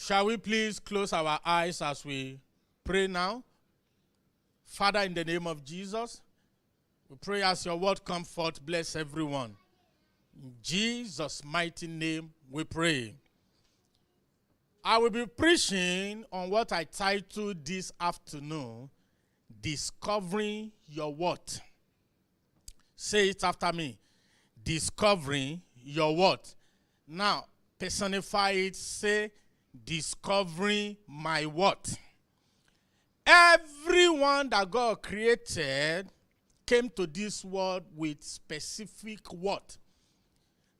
Shall we please close our eyes as we pray now? Father, in the name of Jesus, we pray as your word comes forth, bless everyone. In Jesus' mighty name we pray. I will be preaching on what I titled this afternoon, Discovering Your What. Say it after me. Discovering your what? Now, personify it, say, discovering my what? Everyone that God created came to this world with specific what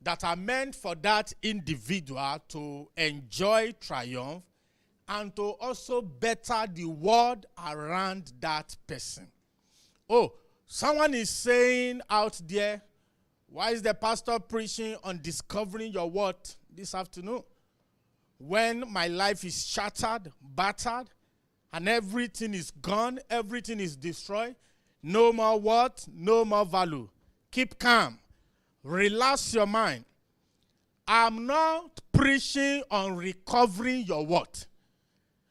that are meant for that individual to enjoy triumph and to also better the world around that person. Oh, someone is saying out there, why is the pastor preaching on discovering your what this afternoon? When my life is shattered, battered, and everything is gone, everything is destroyed, no more what? No more value. Keep calm. Relax your mind. I'm not preaching on recovering your what?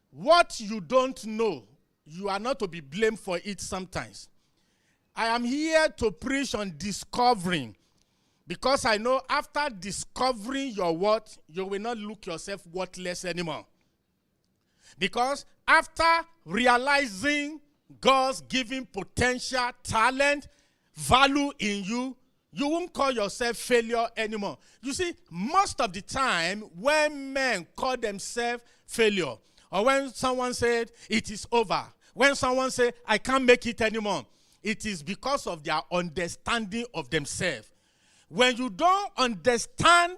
What you don't know, you are not to be blamed for it sometimes. I am here to preach on discovering, because I know after discovering your what, you will not look yourself worthless anymore. Because after realizing God's given potential, talent, value in you, you won't call yourself failure anymore. You see, most of the time, when men call themselves failure, or when someone said it is over, when someone said I can't make it anymore, it is because of their understanding of themselves. When you don't understand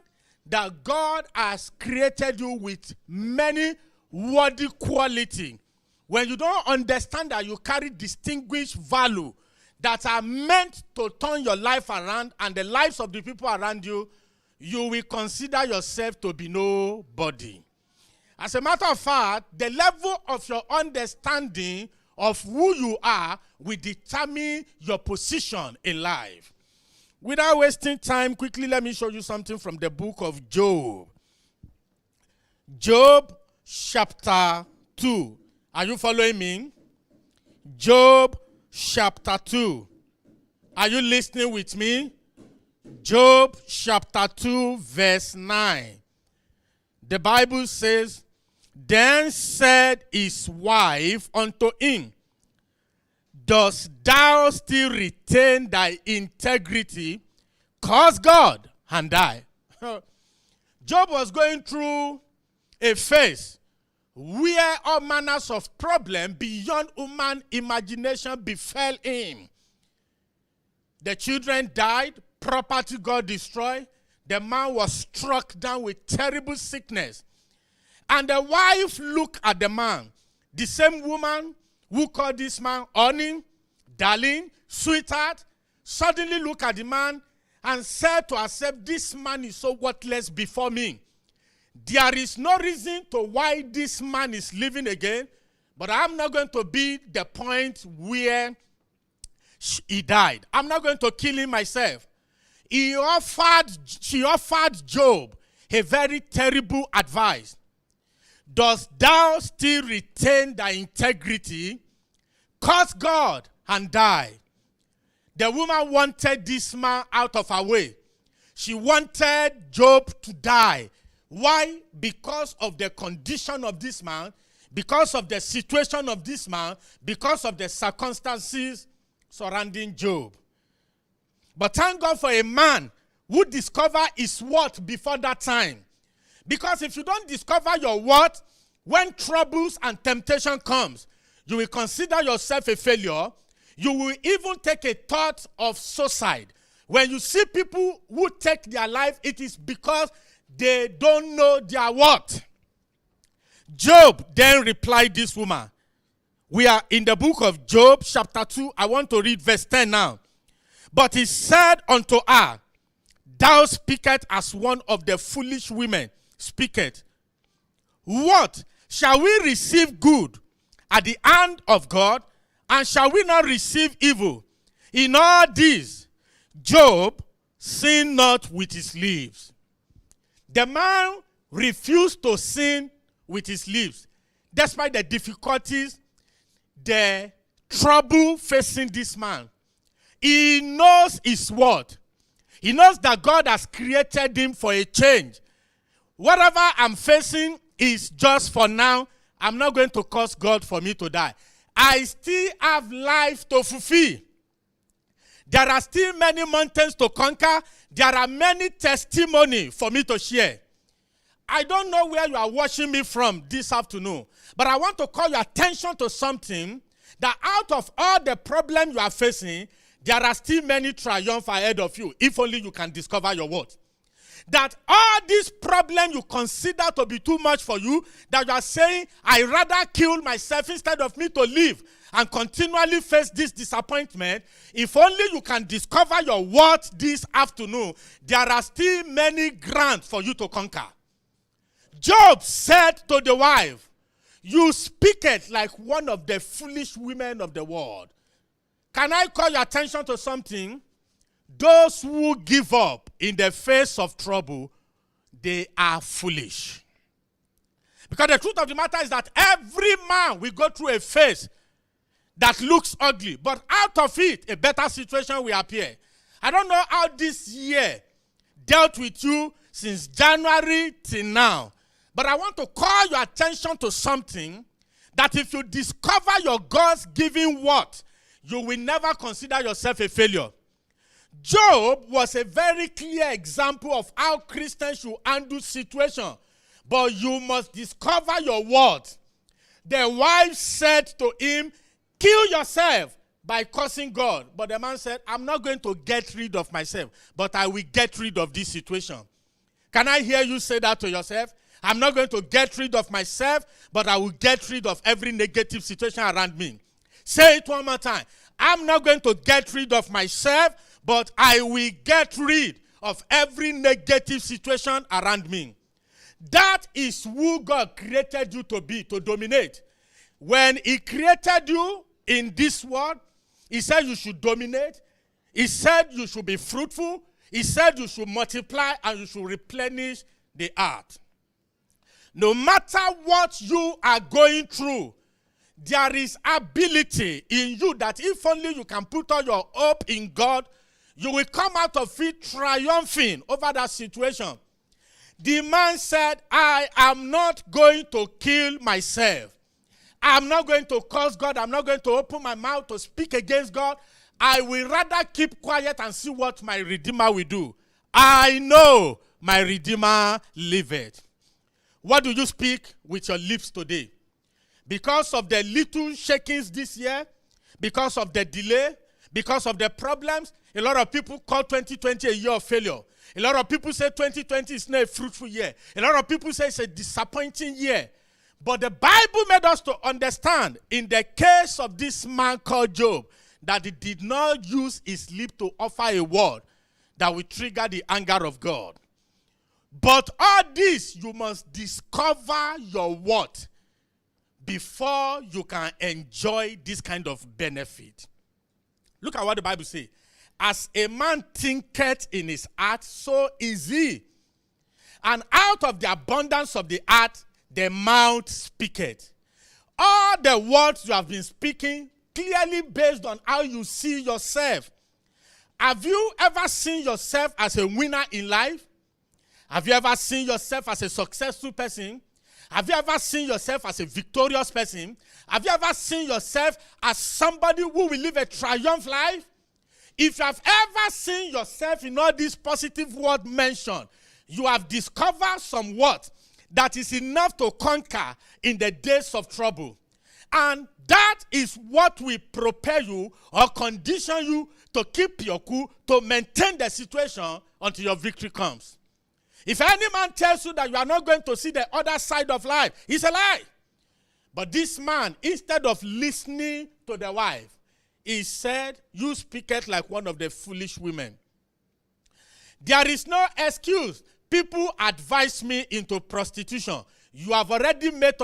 that God has created you with many worthy qualities, when you don't understand that you carry distinguished value that are meant to turn your life around and the lives of the people around you, you will consider yourself to be nobody. As a matter of fact, the level of your understanding of who you are will determine your position in life. Without wasting time, quickly let me show you something from the book of Job. Job chapter 2. Are you following me? Job chapter 2. Are you listening with me? Job chapter 2 verse 9. The Bible says, then said his wife unto him, dost thou still retain thy integrity? Curse God and die. Job was going through a phase where all manners of problems beyond human imagination befell him. The children died, property got destroyed, the man was struck down with terrible sickness. And the wife looked at the man, the same woman who called this man honey, darling, sweetheart, suddenly looked at the man and said to herself, this man is so worthless before me. There is no reason to why this man is living again, but I'm not going to be the point where he died. I'm not going to kill him myself. She offered Job a very terrible advice. Dost thou still retain thy integrity? Curse God and die. The woman wanted this man out of her way. She wanted Job to die. Why? Because of the condition of this man, because of the situation of this man, because of the circumstances surrounding Job. But thank God for a man who discovered his worth before that time. Because if you don't discover your worth, when troubles and temptation comes, you will consider yourself a failure. You will even take a thought of suicide. When you see people who take their life, it is because they don't know their worth. Job then replied this woman. We are in the book of Job, chapter 2. I want to read verse 10 now. But he said unto her, thou speakest as one of the foolish women speaketh. What? Shall we receive good at the hand of God, and shall we not receive evil? In all this, Job sinned not with his lips. The man refused to sin with his lips, despite the difficulties, the trouble facing this man. He knows his word. He knows that God has created him for a change. Whatever I'm facing is just for now. I'm not going to cause God for me to die. I still have life to fulfill. There are still many mountains to conquer. There are many testimonies for me to share. I don't know where you are watching me from this afternoon, but I want to call your attention to something, that out of all the problems you are facing, there are still many triumphs ahead of you, if only you can discover your word. That all these problems you consider to be too much for you, that you are saying, I rather kill myself instead of me to live and continually face this disappointment. If only you can discover your word this afternoon, there are still many grounds for you to conquer. Job said to the wife, you speak it like one of the foolish women of the world. Can I call your attention to something? Those who give up in the face of trouble, they are foolish. Because the truth of the matter is that every man will go through a phase that looks ugly, but out of it, a better situation will appear. I don't know how this year dealt with you since January till now, but I want to call your attention to something, that if you discover your God's given word, you will never consider yourself a failure. Job was a very clear example of how Christians should handle situations. But you must discover your word. The wife said to him, kill yourself by cursing God. But the man said, I'm not going to get rid of myself, but I will get rid of this situation. Can I hear you say that to yourself? I'm not going to get rid of myself, but I will get rid of every negative situation around me. Say it one more time. I'm not going to get rid of myself, but I will get rid of every negative situation around me. That is who God created you to be, to dominate. When he created you in this world, he said you should dominate. He said you should be fruitful. He said you should multiply and you should replenish the earth. No matter what you are going through, there is ability in you that if only you can put all your hope in God, you will come out of it triumphing over that situation. The man said, I am not going to kill myself. I'm not going to curse God. I'm not going to open my mouth to speak against God. I will rather keep quiet and see what my Redeemer will do. I know my Redeemer liveth. What do you speak with your lips today? Because of the little shakings this year, because of the delay, because of the problems, a lot of people call 2020 a year of failure. A lot of people say 2020 is not a fruitful year. A lot of people say it's a disappointing year. But the Bible made us to understand, in the case of this man called Job, that he did not use his lip to offer a word that will trigger the anger of God. But all this, you must discover your word before you can enjoy this kind of benefit. Look at what the Bible says. As a man thinketh in his heart, so is he. And out of the abundance of the heart, the mouth speaketh. All the words you have been speaking, clearly based on how you see yourself. Have you ever seen yourself as a winner in life? Have you ever seen yourself as a successful person? Have you ever seen yourself as a victorious person? Have you ever seen yourself as somebody who will live a triumph life? If you have ever seen yourself in all these positive words mentioned, you have discovered some word that is enough to conquer in the days of trouble. And that is what will prepare you or condition you to keep your cool, to maintain the situation until your victory comes. If any man tells you that you are not going to see the other side of life, it's a lie. But this man, instead of listening to the wife, he said, you speaketh like one of the foolish women. There is no excuse. People advise me into prostitution. You have already made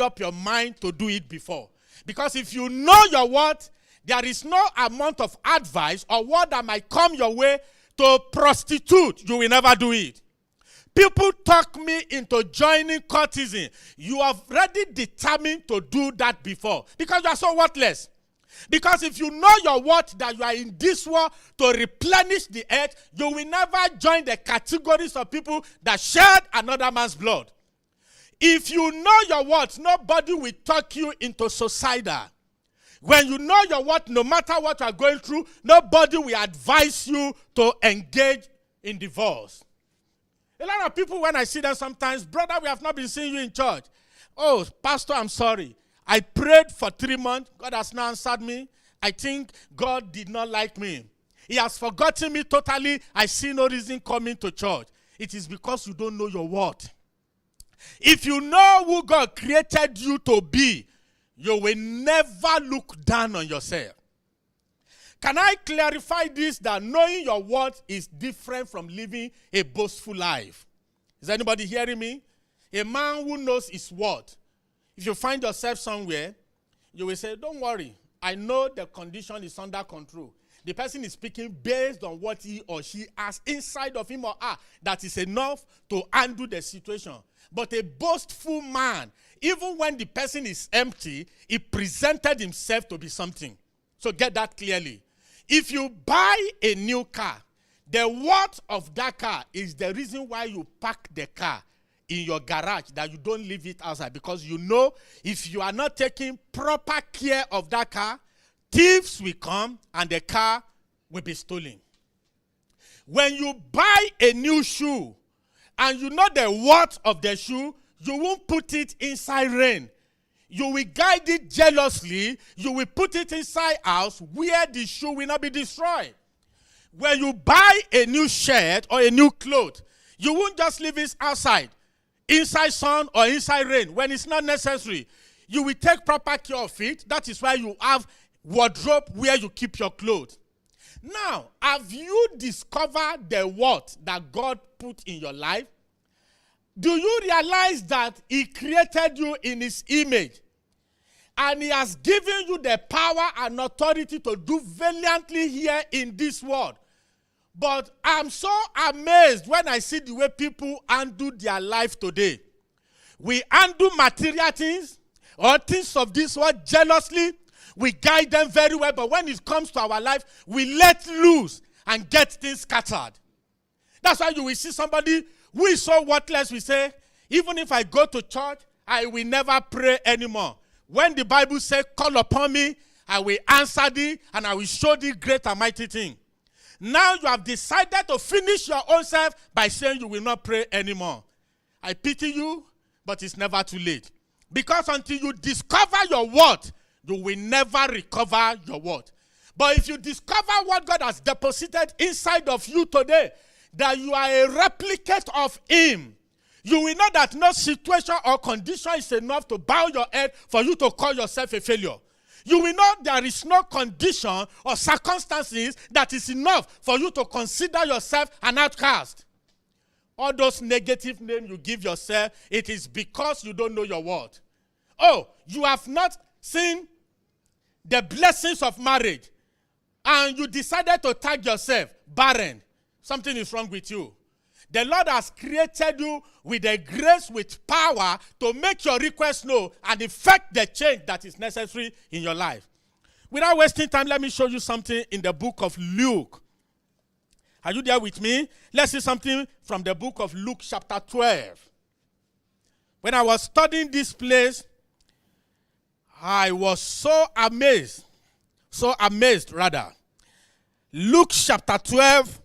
up your mind to do it before. Because if you know your word, there is no amount of advice or word that might come your way to prostitute. You will never do it. people talk me into joining cultism, you have already determined to do that before because you are so worthless. Because if you know your worth, that you are in this world to replenish the earth, you will never join the categories of people that shed another man's blood. If you know your worth, nobody will talk you into suicidal. When you know your worth, no matter what you are going through, nobody will advise you to engage in divorce. A lot of people, when I see them sometimes, brother, we have not been seeing you in church. Oh, pastor, I'm sorry. I prayed for 3 months. God has not answered me. I think God did not like me. He has forgotten me totally. I see no reason coming to church. It is because you don't know your worth. If you know who God created you to be, you will never look down on yourself. Can I clarify this, that knowing your worth is different from living a boastful life? Is anybody hearing me? A man who knows his worth, if you find yourself somewhere, you will say, don't worry, I know the condition is under control. The person is speaking based on what he or she has inside of him or her that is enough to handle the situation. But a boastful man, even when the person is empty, he presented himself to be something. So get that clearly. If you buy a new car, the worth of that car is the reason why you park the car in your garage, that you don't leave it outside, because you know if you are not taking proper care of that car, thieves will come and the car will be stolen. When you buy a new shoe and you know the worth of the shoe, you won't put it inside rain. You will guide it jealously. You will put it inside house where the shoe will not be destroyed. When you buy a new shirt or a new cloth, you won't just leave it outside, inside sun or inside rain, when it's not necessary. You will take proper care of it. That is why you have wardrobe where you keep your clothes. Now, have you discovered the worth that God put in your life? Do you realize that he created you in his image? And he has given you the power and authority to do valiantly here in this world. But I'm so amazed when I see the way people handle their life today. We handle material things or things of this world jealously. We guide them very well, but when it comes to our life, we let loose and get things scattered. That's why you will see somebody who is so worthless, we say, even if I go to church, I will never pray anymore. When the Bible says, call upon me, I will answer thee, and I will show thee great and mighty thing. Now you have decided to finish your own self by saying you will not pray anymore. I pity you, but it's never too late. Because until you discover your worth, you will never recover your worth. But if you discover what God has deposited inside of you today, that you are a replicate of him, you will know that no situation or condition is enough to bow your head for you to call yourself a failure. You will know there is no condition or circumstances that is enough for you to consider yourself an outcast. All those negative names you give yourself, it is because you don't know your worth. Oh, you have not seen the blessings of marriage, and you decided to tag yourself barren. Something is wrong with you. The Lord has created you with the grace, with power to make your request known and effect the change that is necessary in your life. Without wasting time, let me show you something in the book of Luke. Are you there with me? Let's see something from the book of Luke chapter 12. When I was studying this place, I was so amazed rather. Luke chapter 12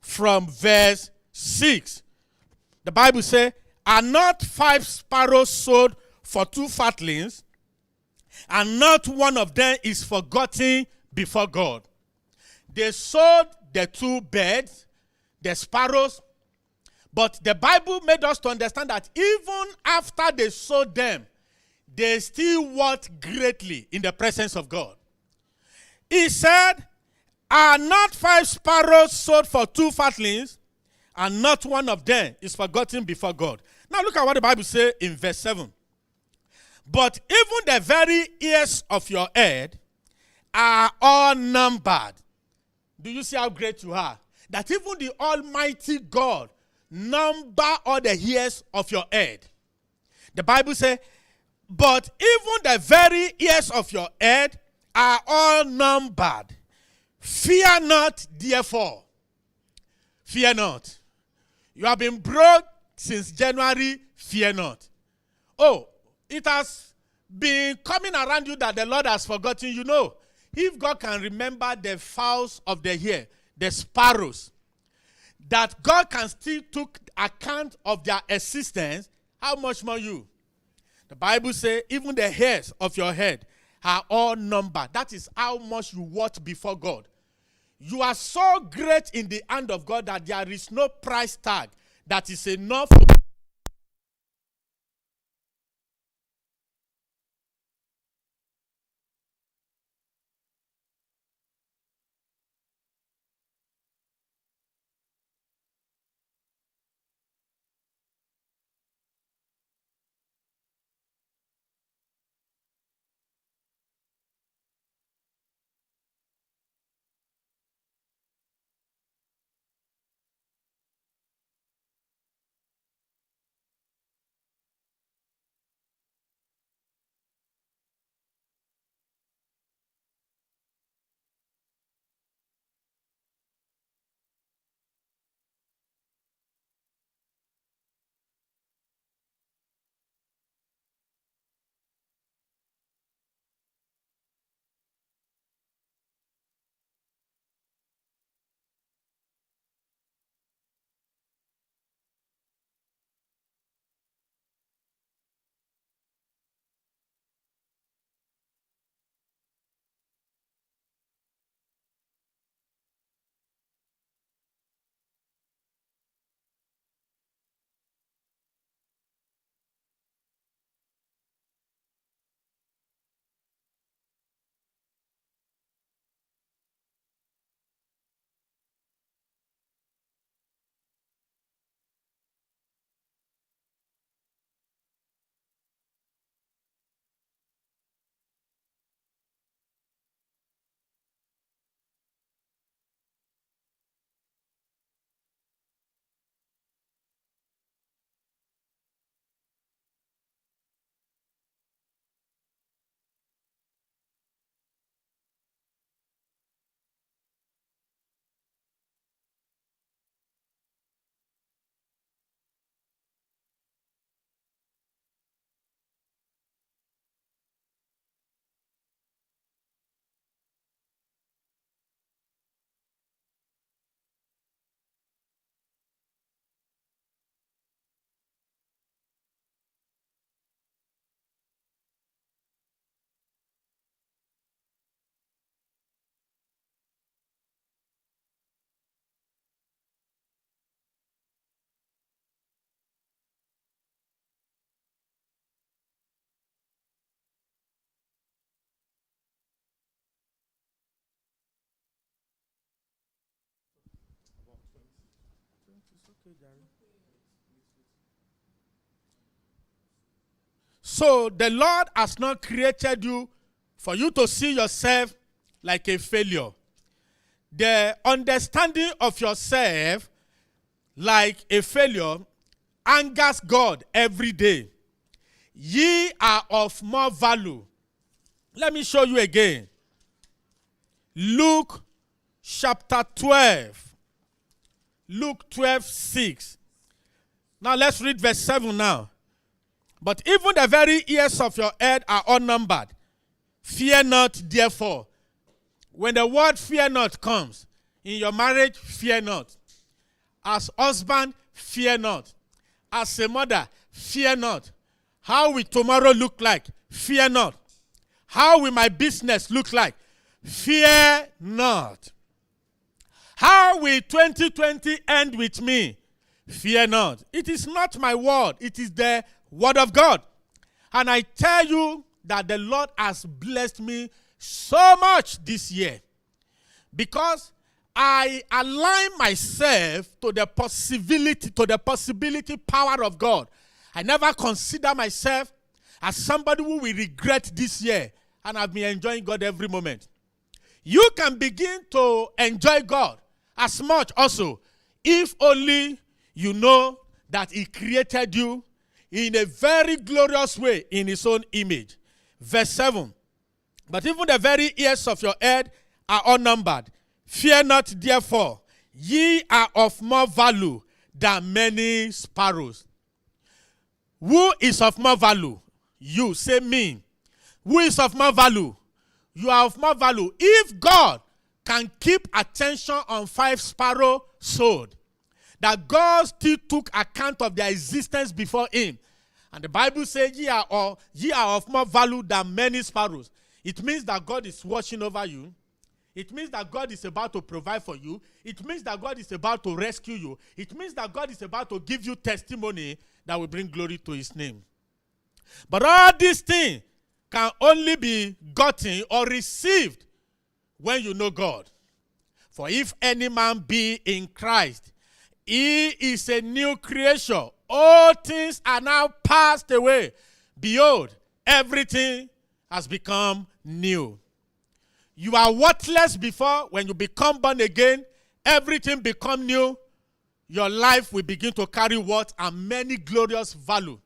from verse 6. The Bible says, are not 5 sparrows sold for 2 fatlings, and not one of them is forgotten before God? They sold the 2 birds, the sparrows, but the Bible made us to understand that even after they sold them, they still worth greatly in the presence of God. He said, are not 5 sparrows sold for 2 fatlings, and not one of them is forgotten before God? Now look at what the Bible says in verse 7. But even the very hairs of your head are all numbered. Do you see how great you are? That even the Almighty God number all the hairs of your head. The Bible says, but even the very hairs of your head are all numbered. Fear not, therefore. Fear not. You have been broke since January. Fear not. Oh, it has been coming around you that the Lord has forgotten you. Know, if God can remember the fowls of the air, the sparrows, that God can still take account of their existence, how much more you? The Bible says even the hairs of your head are all numbered. That is how much you worth before God. You are so great in the hand of God that there is no price tag that is enough. So the Lord has not created you for you to see yourself like a failure. The understanding of yourself like a failure angers God every day. Ye are of more value. Let me show you again. Luke chapter 12. Luke 12:6. Now let's read verse 7 now. But even the very hairs of your head are unnumbered. Fear not, therefore. When the word fear not comes, in your marriage, fear not. As husband, fear not. As a mother, fear not. How will tomorrow look like? Fear not. How will my business look like? Fear not. How will 2020 end with me? Fear not. It is not my word. It is the word of God. And I tell you that the Lord has blessed me so much this year because I align myself to the possibility power of God. I never consider myself as somebody who will regret this year, and I've been enjoying God every moment. You can begin to enjoy God as much also if only you know that he created you in a very glorious way in his own image. Verse 7. But even the very hairs of your head are all numbered. Fear not, therefore, ye are of more value than many sparrows. Who is of more value? You, say me. Who is of more value? You are of more value. If God can keep attention on 5 sparrows sold, that God still took account of their existence before him, and the Bible says ye are of more value than many sparrows. It means that God is watching over you. It means that God is about to provide for you. It means that God is about to rescue you. It means that God is about to give you testimony that will bring glory to his name. But all these things can only be gotten or received when you know God. For if any man be in Christ, he is a new creation. All things are now passed away. Behold, everything has become new. You are worthless before. When you become born again, everything becomes new. Your life will begin to carry what are many glorious value.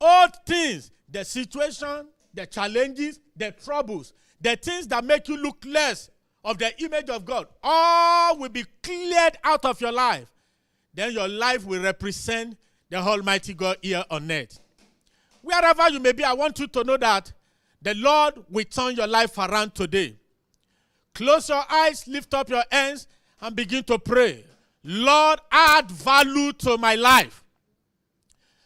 All things, the situation, the challenges, the troubles, the things that make you look less of the image of God, all will be cleared out of your life. Then your life will represent the Almighty God here on earth. Wherever you may be, I want you to know that the Lord will turn your life around today. Close your eyes, lift up your hands, and begin to pray. Lord, add value to my life.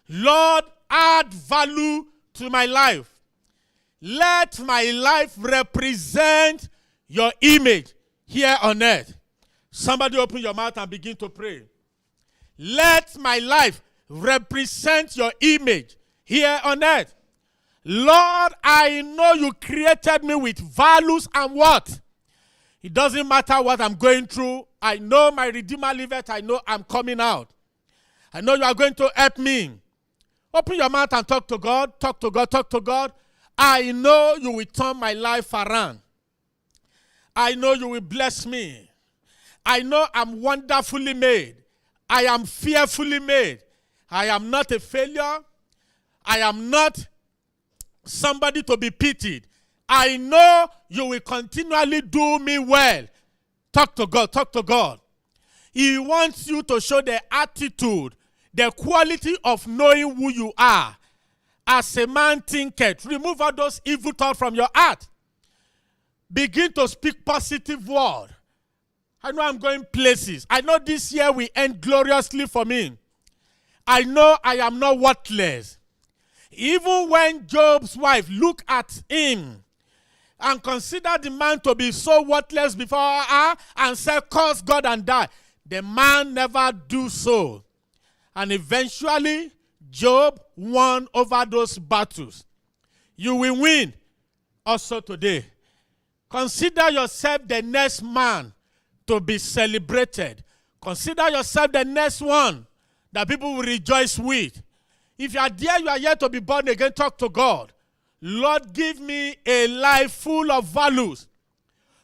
Lord, add value to my life. Let my life represent your image here on earth. Somebody open your mouth and begin to pray. Let my life represent your image here on earth. Lord, I know you created me with values and what? It doesn't matter what I'm going through. I know my Redeemer liveth. I know I'm coming out. I know you are going to help me. Open your mouth and talk to God. Talk to God. Talk to God. I know you will turn my life around. I know you will bless me. I know I'm wonderfully made. I am fearfully made. I am not a failure. I am not somebody to be pitied. I know you will continually do me well. Talk to God. Talk to God. He wants you to show the attitude, the quality of knowing who you are. As a man thinketh, remove all those evil thoughts from your heart. Begin to speak positive word. I know I'm going places. I know this year will end gloriously for me. I know I am not worthless. Even when Job's wife looked at him and considered the man to be so worthless before her and said, curse God and die, the man never do so. And eventually, Job won over those battles. You will win also today. Consider yourself the next man to be celebrated. Consider yourself the next one that people will rejoice with. If you are there, you are yet to be born again, talk to God. Lord, give me a life full of values.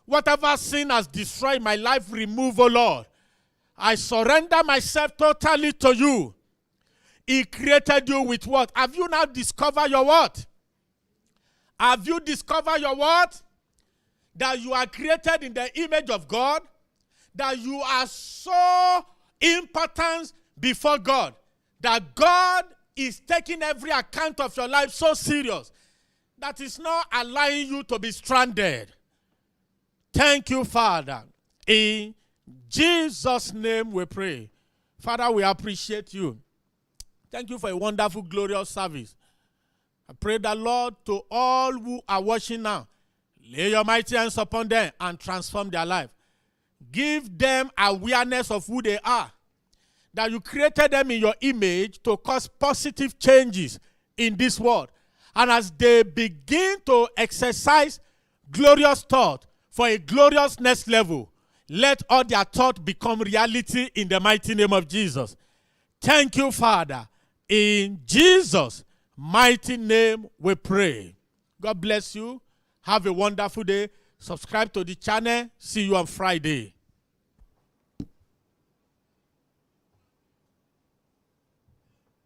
Whatever sin has destroyed my life, remove, O Lord. I surrender myself totally to you. He created you with what? Have you now discovered your what? Have you discovered your what? That you are created in the image of God? That you are so important before God? That God is taking every account of your life so serious that is not allowing you to be stranded. Thank you, Father. In Jesus' name we pray. Father, we appreciate you. Thank you for a wonderful, glorious service. I pray that, Lord, to all who are watching now, lay your mighty hands upon them and transform their life. Give them awareness of who they are. That you created them in your image to cause positive changes in this world. And as they begin to exercise glorious thought for a glorious next level, let all their thought become reality in the mighty name of Jesus. Thank you, Father. In Jesus' mighty name we pray. God bless you. Have a wonderful day. Subscribe to the channel. See you on Friday.